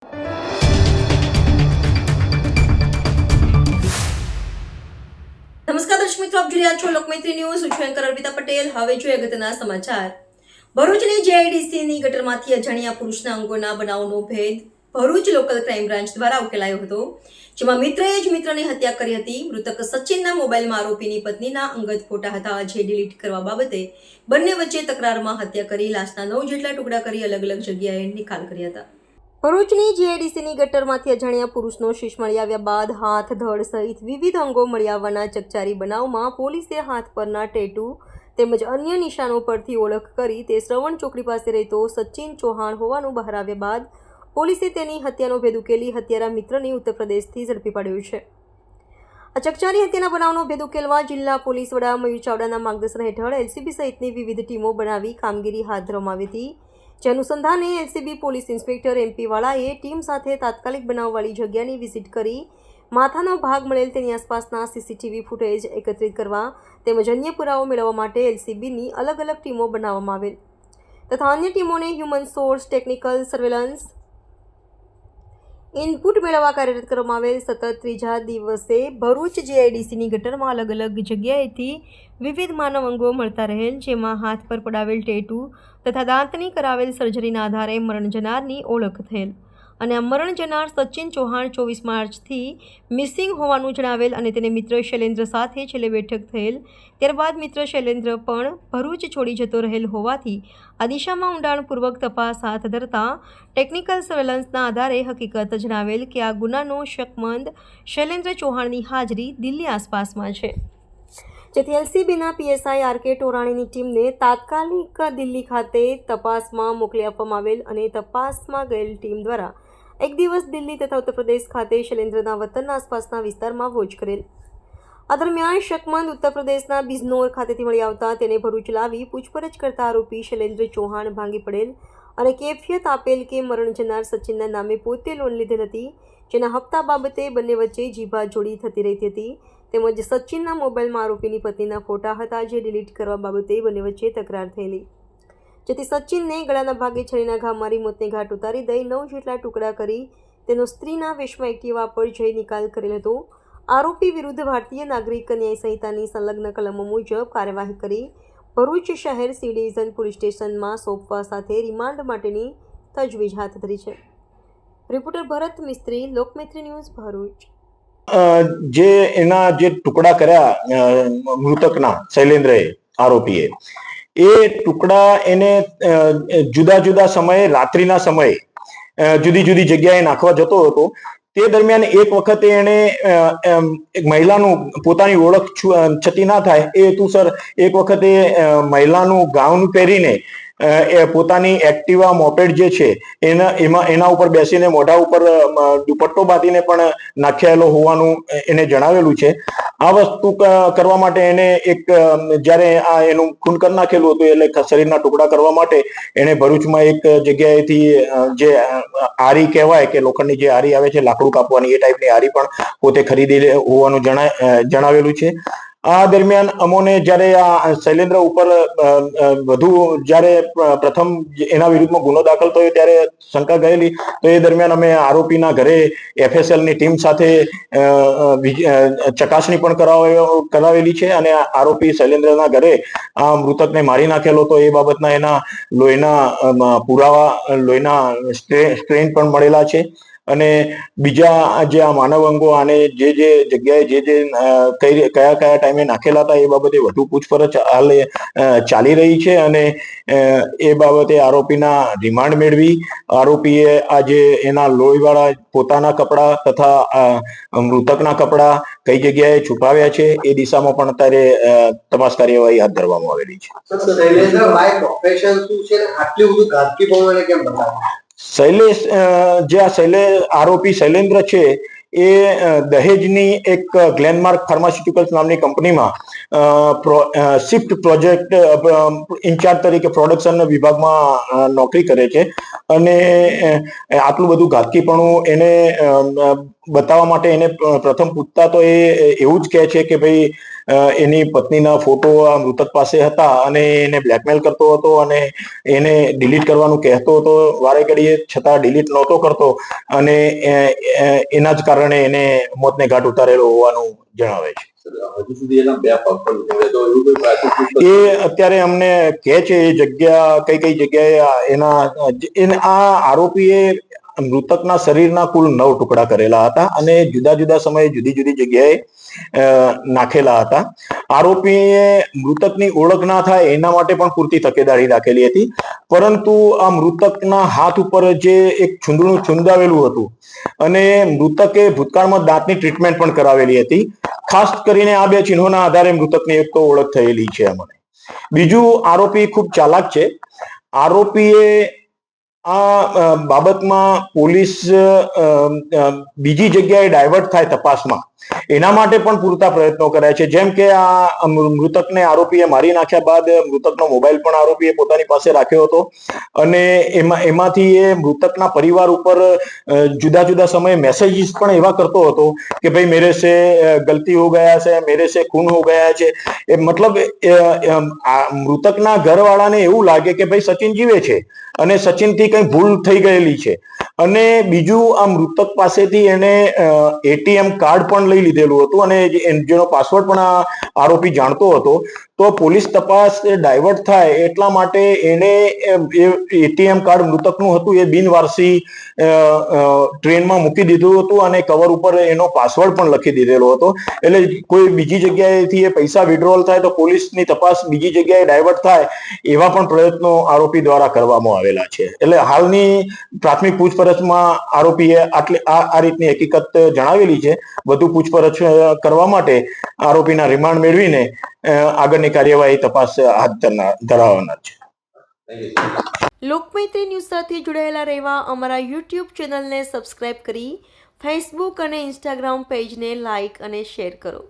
નમસ્કાર દર્શક મિત્રો, આપ જોઈ રહ્યા છો લોકમૈત્રી ન્યૂઝ. હું છું એન્કર અર્પિતા પટેલ. હવે જોઈએ અગત્યના સમાચાર. ભરૂચની જેઆઈડીસીની ગટરમાંથી અજાણ્યા પુરુષના અંગોના બનાવનો ભેદ ભરૂચ લોકલ ક્રાઇમ બ્રાન્ચ દ્વારા ઉકેલાયો હતો, જેમાં મિત્રએ જ મિત્રની હત્યા કરી હતી. મૃતક સચિનના મોબાઈલમાં આરોપીની પત્નીના અંગત ફોટા હતા, જે ડિલીટ કરવા બાબતે બંને વચ્ચે તકરારમાં હત્યા કરી લાશના 9 જેટલા ટુકડા કરી અલગ અલગ જગ્યાએ નિકાલ કર્યા હતા. ભરૂચની જીઆઈડીસીની ગટરમાંથી અજાણ્યા પુરુષનો શીશ મળી આવ્યા બાદ હાથ, ધડ સહિત વિવિધ અંગો મળી આવવાના ચકચારી બનાવમાં પોલીસે હાથ પરના ટેટુ તેમજ અન્ય નિશાનો પરથી ઓળખ કરી તે શ્રવણ ચોકડી પાસે રહેતો સચિન ચૌહાણ હોવાનું બહાર આવ્યા બાદ પોલીસે તેની હત્યાનો ભેદ ઉકેલી હત્યારા મિત્રની ઉત્તર પ્રદેશથી ઝડપી પાડ્યો છે. આ ચકચારી હત્યાના બનાવનો ભેદ ઉકેલવા જિલ્લા પોલીસ વડા મયુર ચાવડાના માર્ગદર્શન હેઠળ એલસીબી સહિતની વિવિધ ટીમો બનાવી કામગીરી હાથ ધરવામાં આવી હતી. જે અનુસંધાને એલસીબી પોલીસ ઇન્સ્પેક્ટર એમપી વાળાએ ટીમ સાથે તાત્કાલિક બનાવવાળી જગ્યાની વિઝિટ કરી માથાનો ભાગ મળેલ તેની આસપાસના સીસીટીવી ફૂટેજ એકત્રિત કરવા તેમજ અન્ય પુરાવો મેળવવા માટે એલસીબીની અલગ અલગ ટીમો બનાવવામાં આવેલ તથા અન્ય ટીમોને human source, technical, surveillance input મેળવવા કાર્યરત કરવામાં આવેલ. સતત ત્રીજા દિવસે ભરૂચ જીઆઈડીસીની ગટરમાં અલગ અલગ જગ્યાએથી વિવિધ માનવ અંગો મળતા રહેલ, જેમાં હાથ પર પડાવેલ ટેટુ તથા દાંતની કરાવેલ સર્જરીના આધારે મરણ જનારની ઓળખ થયેલ અને આ મરણ જનાર સચિન ચૌહાણ 24 માર્ચથી મિસિંગ હોવાનું જણાવેલ અને તેને મિત્ર શૈલેન્દ્ર સાથે છેલ્લે બેઠક થયેલ. ત્યારબાદ મિત્ર શૈલેન્દ્ર પણ ભરૂચ છોડી જતો રહેલ હોવાથી આ દિશામાં ઊંડાણપૂર્વક તપાસ હાથ ધરતા ટેકનિકલ સર્વેલન્સના આધારે હકીકત જણાવેલ કે આ ગુનાનો શકમંદ શૈલેન્દ્ર ચૌહાણની હાજરી દિલ્હી આસપાસમાં છે, જેથી એલસીબીના પીએસઆઈ આરકે ટોરાણીની ટીમને તાત્કાલિક દિલ્હી ખાતે તપાસમાં મોકલી આપવામાં આવેલ અને તપાસમાં ગયેલ ટીમ દ્વારા એક દિવસ દિલ્હી તથા ઉત્તર પ્રદેશ ખાતે શૈલેન્દ્રના વતનના આસપાસના વિસ્તારમાં વોચ કરેલ. આ દરમિયાન શકમંદ ઉત્તર પ્રદેશના બિજનોર ખાતેથી મળી આવતા તેને ભરૂચ લાવી પૂછપરછ કરતા આરોપી શૈલેન્દ્ર ચૌહાણ ભાંગી પડેલ અને કેફિયત આપેલ કે મરણ જનાર સચિનના નામે પોતે લોન લીધેલ હતી, જેના હપ્તા બાબતે બંને વચ્ચે જીભાજોડી થતી રહેતી હતી. તેમજ સચિનના મોબાઈલમાં આરોપીની પત્નીના ફોટા હતા, જે ડિલીટ કરવા બાબતે બંને વચ્ચે તકરાર થયેલી, જેથી સચિનને ગળાના ભાગે છરીના ઘા મારી મોતને ઘાટ ઉતારી દઈ 9 જેટલા ટુકડા કરી તેનો સ્ત્રીના વેશમાં એક્ટિવા પર જઈ નિકાલ કરેલ હતો. આરોપી વિરુદ્ધ ભારતીય નાગરિક ન્યાય સંહિતાની સંલગ્ન કલમો મુજબ કાર્યવાહી કરી ભરૂચ શહેર સી ડિવિઝન પોલીસ સ્ટેશનમાં સોંપવા સાથે રિમાન્ડ માટેની તજવીજ હાથ ધરી છે. રિપોર્ટર ભરત મિસ્ત્રી, લોકમૈત્રી ન્યૂઝ, ભરૂચ. જે એના જે ટુકડા કર્યા મૃતકના શૈલેન્દ્રએ, આરોપીએ, એ ટુકડા એને જુદા જુદા સમયે રાત્રિના સમયે જુદી જુદી જગ્યાએ નાખવા જતો હતો. તે દરમિયાન એક વખતે એને એક મહિલાનું પોતાની ઓળખ છતી ના થાય એ હેતુસર એક વખતે મહિલાનું ગાઉન પહેરીને એ પોતાની એક્ટિવા મોપેડ જે છે એના ઉપર બેસીને મોઢા ઉપર દુપટ્ટો બાંધીને પણ નાખેલો હોવાનું એને જણાવેલું છે. આ વસ્તુ કરવા માટે એને એક જ્યારે આ એનું ખૂન કરી નાખેલું હતું એટલે શરીરના ટુકડા કરવા માટે એને ભરૂચમાં એક જગ્યાએથી જે આરી કહેવાય કે લોખંડની જે આરી આવે છે લાકડું કાપવાની, એ ટાઈપની આરી પણ પોતે ખરીદી હોવાનું જણાવેલું છે. આ દરમિયાન અમોને જ્યારે આ શૈલેન્દ્ર ઉપર વધુ જ્યારે પ્રથમ એના વિરુદ્ધમાં ગુનો દાખલ થયો ત્યારે શંકા ગયેલી, તો એ દરમિયાન અમે આરોપીના ઘરે એફએસએલની ટીમ સાથે ચકાસણી પણ કરાવેલી છે અને આરોપી શૈલેન્દ્રના ઘરે આ મૃતકને મારી નાખેલો તો એ બાબતના એના લોહીના પુરાવા, લોહીના સ્ટ્રેન પણ મળેલા છે. અને બીજા જે આ માનવ અંગો આને જે જગ્યાએ કયા ટાઈમે નાખેલા હતા એ બાબતે વધુ પૂછપરછ હાલ ચાલી રહી છે અને એ બાબતે આરોપીના રિમાન્ડ મેળવી આરોપીએ આજે એના લોહીવાળા પોતાના કપડા તથા મૃતકના કપડા કઈ જગ્યાએ છુપાવ્યા છે એ દિશામાં પણ અત્યારે તપાસ કાર્યવાહી હાથ ધરવામાં આવેલી છે. શૈલેષ જે આ આરોપી શૈલેન્દ્ર છે એ દહેજની એક ગ્લેનમાર્ક ફાર્માસ્યુટિકલ્સ નામની કંપનીમાં શિફ્ટ પ્રોજેક્ટ ઇન્ચાર્જ તરીકે પ્રોડક્શન વિભાગમાં નોકરી કરે છે અને આટલું બધું ઘાતકીપણું એને બતાવવા માટે એને પ્રથમ પૂછતા તો એ એવું જ કહે છે કે ભાઈ એની પત્નીના ફોટો આ મૃતક પાસે હતા અને એને બ્લેકમેલ કરતો હતો અને એને ડિલીટ કરવાનું કહેતો હતો વારે ઘડીએ, છતાં ડિલીટ નહોતો કરતો અને એના જ કારણે એને મોતને ઘાટ ઉતારેલો હોવાનું જણાવે છે. હજુ સુધી એના બે પગ પણ તો એવું કોઈ પ્રાથમિક એ અત્યારે અમને કહે છે એ જગ્યા કઈ જગ્યાએ આ આરોપીએ મૃતકના શરીરના કુલ 9 ટુકડા કરેલા હતા અને જુદા જુદા સમયે જુદી જુદી જગ્યાએ નાખેલા હતા. આરોપીએ મૃતકની ઓળખ ના થાય એના માટે પણ પૂરતી તકેદારી રાખેલી હતી, પરંતુ આ મૃતકના હાથ ઉપર જે એક છૂંદણું છૂંદાવેલું હતું અને મૃતકે ભૂતકાળમાં દાંતની ટ્રીટમેન્ટ પણ કરાવેલી હતી. ખાસ કરીને આ 2 ચિહ્નોના આધારે મૃતકની એક તો ઓળખ થયેલી છે અમને. બીજું, આરોપી ખૂબ ચાલાક છે. આરોપીએ આ બાબતમાં પોલીસ બીજી જગ્યાએ ડાયવર્ટ થાય તપાસમાં એના માટે પણ પૂરતા પ્રયત્નો કર્યા છે. જેમ કે આ મૃતકને આરોપીએ મારી નાખ્યા બાદ મૃતકનો મોબાઈલ પણ આરોપીએ પોતાની પાસે રાખ્યો હતો અને એમાંથી એ મૃતકના પરિવાર ઉપર જુદા જુદા સમયે મેસેજીસ પણ એવા કરતો હતો કે ભાઈ મેરે સે ગલતી હો ગયા છે, મેરે સે ખૂન હો ગયા છે. એ મતલબ મૃતકના ઘરવાળાને એવું લાગે કે ભાઈ સચિન જીવે છે અને સચિનથી કઈ ભૂલ થઈ ગયેલી છે. અને બીજું, આ મૃતક પાસેથી એને એટીએમ કાર્ડ પણ લઈ લીધેલું હતું અને જેનો પાસવર્ડ પણ આ આરોપી જાણતો હતો. તો પોલીસ તપાસ ડાયવર્ટ થાય એટલા માટે એને એટીએમ કાર્ડ મૃતકનું હતું એ બિનવારસી ટ્રેનમાં મૂકી દીધું હતું અને કવર ઉપર એનો પાસવર્ડ પણ લખી દીધેલો હતો. એટલે કોઈ બીજી જગ્યાએથી એ પૈસા વિડ્રોલ થાય તો પોલીસની તપાસ બીજી જગ્યાએ ડાયવર્ટ થાય એવા પણ પ્રયત્નો આરોપી દ્વારા કરવામાં આવેલા છે. એટલે હાલની પ્રાથમિક પૂછપરછમાં આરોપીએ આ રીતની હકીકત જણાવેલી છે. વધુ પૂછપરછ કરવા માટે આરોપીના રિમાન્ડ મેળવીને આગળની કાર્યવાહી તપાસ હાથ ધરાવવાના છે. લોકમૈત્રી ન્યૂઝ સાથે જોડાયેલા રહેવા અમારા યુટ્યુબ ચેનલને સબસ્ક્રાઇબ કરી ફેસબુક અને ઇન્સ્ટાગ્રામ પેજને લાઇક અને શેર કરો.